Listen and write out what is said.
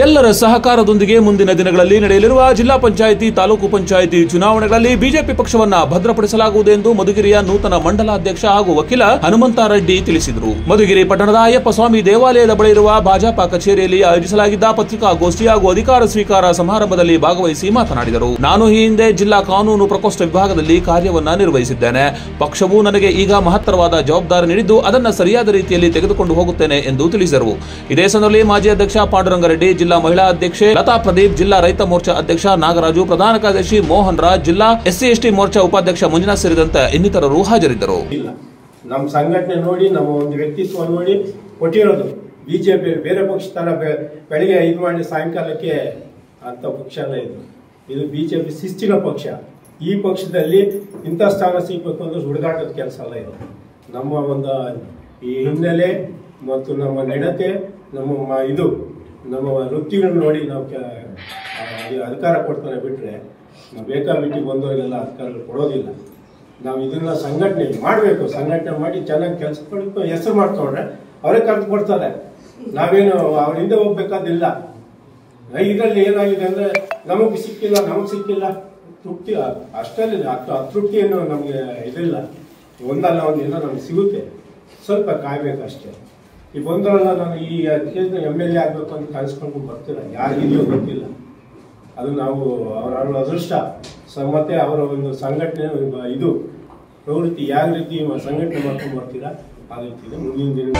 ಎಲ್ಲರ ಸಹಕಾರದೊಂದಿಗೆ ಮುಂದಿನ ದಿನಗಳಲ್ಲಿ ನಡೆಯಲಿರುವ ಜಿಲ್ಲಾ ಪಂಚಾಯಿತಿ ತಾಲೂಕು ಪಂಚಾಯಿತಿ ಚುನಾವಣೆಗಳಲ್ಲಿ ಬಿಜೆಪಿ ಪಕ್ಷವನ್ನ ಭದ್ರಪಡಿಸಲಾಗುವುದು ಎಂದು ಮಧುಗಿರಿಯ ನೂತನ ಮಂಡಲಾಧ್ಯಕ್ಷ ಹಾಗೂ ವಕೀಲ ಹನುಮಂತ ರೆಡ್ಡಿ ತಿಳಿಸಿದರು. ಮಧುಗಿರಿ ಪಟ್ಟಣದ ಅಯ್ಯಪ್ಪ ಸ್ವಾಮಿ ದೇವಾಲಯದ ಬಳಿ ಇರುವ ಭಾಜಪಾ ಕಚೇರಿಯಲ್ಲಿ ಆಯೋಜಿಸಲಾಗಿದ್ದ ಪತ್ರಿಕಾಗೋಷ್ಠಿ ಹಾಗೂ ಅಧಿಕಾರ ಸ್ವೀಕಾರ ಸಮಾರಂಭದಲ್ಲಿ ಭಾಗವಹಿಸಿ ಮಾತನಾಡಿದರು. ನಾನು ಈ ಹಿಂದೆ ಜಿಲ್ಲಾ ಕಾನೂನು ಪ್ರಕೋಷ್ಠ ವಿಭಾಗದಲ್ಲಿ ಕಾರ್ಯವನ್ನ ನಿರ್ವಹಿಸಿದ್ದೇನೆ. ಪಕ್ಷವು ನನಗೆ ಈಗ ಮಹತ್ತರವಾದ ಜವಾಬ್ದಾರಿ ನೀಡಿದ್ದು ಅದನ್ನು ಸರಿಯಾದ ರೀತಿಯಲ್ಲಿ ತೆಗೆದುಕೊಂಡು ಹೋಗುತ್ತೇನೆ ಎಂದು ತಿಳಿಸಿದರು. ಇದೇ ಸಂದರ್ಭದಲ್ಲಿ ಮಾಜಿ ಅಧ್ಯಕ್ಷ ಪಾಂಡುರಂಗರೆಡ್ಡಿ, ಜಿಲ್ಲಾ ಮಹಿಳಾ ಅಧ್ಯಕ್ಷೆ ಲತಾ ಪ್ರದೀಪ್, ಜಿಲ್ಲಾ ರೈತ ಮೋರ್ಚಾ ಅಧ್ಯಕ್ಷ ನಾಗರಾಜು, ಪ್ರಧಾನ ಕಾರ್ಯದರ್ಶಿ ಮೋಹನ್ ರಾಜ್, ಜಿಲ್ಲಾ SC/ST ಮೋರ್ಚಾ ಉಪಾಧ್ಯಕ್ಷ ಮಂಜುನಾಥ್ ಸೇರಿದಂತೆ ಇನ್ನಿತರರು ಹಾಜರಿದ್ದರು. ನಮ್ಮ ಸಂಘಟನೆ ನೋಡಿ, ನಮ್ಮ ಒಂದು ವ್ಯಕ್ತಿತ್ವ ನೋಡಿ ಕೊಟ್ಟಿರೋದು. ಬಿಜೆಪಿ ಬೇರೆ ಪಕ್ಷ ತರ ಬೆಳಿಗ್ಗೆ 5 ಮಾಡಿ ಸಾಯಂಕಾಲಕ್ಕೆ ಅಂತ ಪಕ್ಷ ಅಲ್ಲ ಇದು ಬಿಜೆಪಿ ಶಿಸ್ತಿನ ಪಕ್ಷ. ಈ ಪಕ್ಷದಲ್ಲಿ ಇಂಥ ಸ್ಥಾನ ಸಿಗಬೇಕು ಅಂದ್ರೆ ಹುಡುಗಾಟದ ಕೆಲಸ ಅಲ್ಲ ಇದು. ನಮ್ಮ ಒಂದು ಈ ಹಿನ್ನೆಲೆ ಮತ್ತು ನಮ್ಮ ನಡತೆ, ನಮ್ಮ ವೃತ್ತಿಗಳನ್ನ ನೋಡಿ ನಾವು ಅಧಿಕಾರ ಕೊಡ್ತಾನೆ ಬಿಟ್ರೆ ನಾವು ಬೇಕಾಬಿಟ್ಟಿ ಬಂದವರಿಗೆಲ್ಲ ಅಧಿಕಾರ ಕೊಡೋದಿಲ್ಲ. ನಾವು ಇದನ್ನ ಸಂಘಟನೆ ಮಾಡಬೇಕು. ಸಂಘಟನೆ ಮಾಡಿ ಚೆನ್ನಾಗಿ ಕೆಲಸ ಕೊಡ್ಬೇಕು. ಹೆಸರು ಮಾಡ್ಕೊಂಡ್ರೆ ಅವರೇ ಕರೆದು ಕೊಡ್ತಾರೆ. ನಾವೇನು ಅವ್ರ ಹಿಂದೆ ಹೋಗ್ಬೇಕಾದಿಲ್ಲ. ಇದರಲ್ಲಿ ಏನಾಗಿದೆ ಅಂದ್ರೆ ನಮಗೆ ಸಿಕ್ಕಿಲ್ಲ ತೃಪ್ತಿ ಅಷ್ಟಲ್ಲಿ ಅತೃಪ್ತಿಯನ್ನು ನಮಗೆ ಇದಿಲ್ಲ. ಒಂದಲ್ಲ ಒಂದಿನ ನಮ್ಗೆ ಸಿಗುತ್ತೆ, ಸ್ವಲ್ಪ ಕಾಯ್ಬೇಕಷ್ಟೇ. ಈ ಬಂದ್ರಲ್ಲ, ನಾನು ಈ MLA ಆಗ್ಬೇಕು ಅಂತ ಕನ್ಸ್ಕೊಂಡು ಬರ್ತೀರ, ಯಾರಿಗಿದೆಯೋ ಗೊತ್ತಿಲ್ಲ. ಅದು ನಾವು ಅವರ ಅದೃಷ್ಟ ಮತ್ತೆ ಅವರ ಒಂದು ಸಂಘಟನೆ ಇದು ಪ್ರವೃತ್ತಿ ಯಾವ ರೀತಿ ಸಂಘಟನೆ ಮಾಡ್ಕೊಂಡು ಬರ್ತೀರಾ ಆ ರೀತಿ ಮುಂದಿನ ದಿನ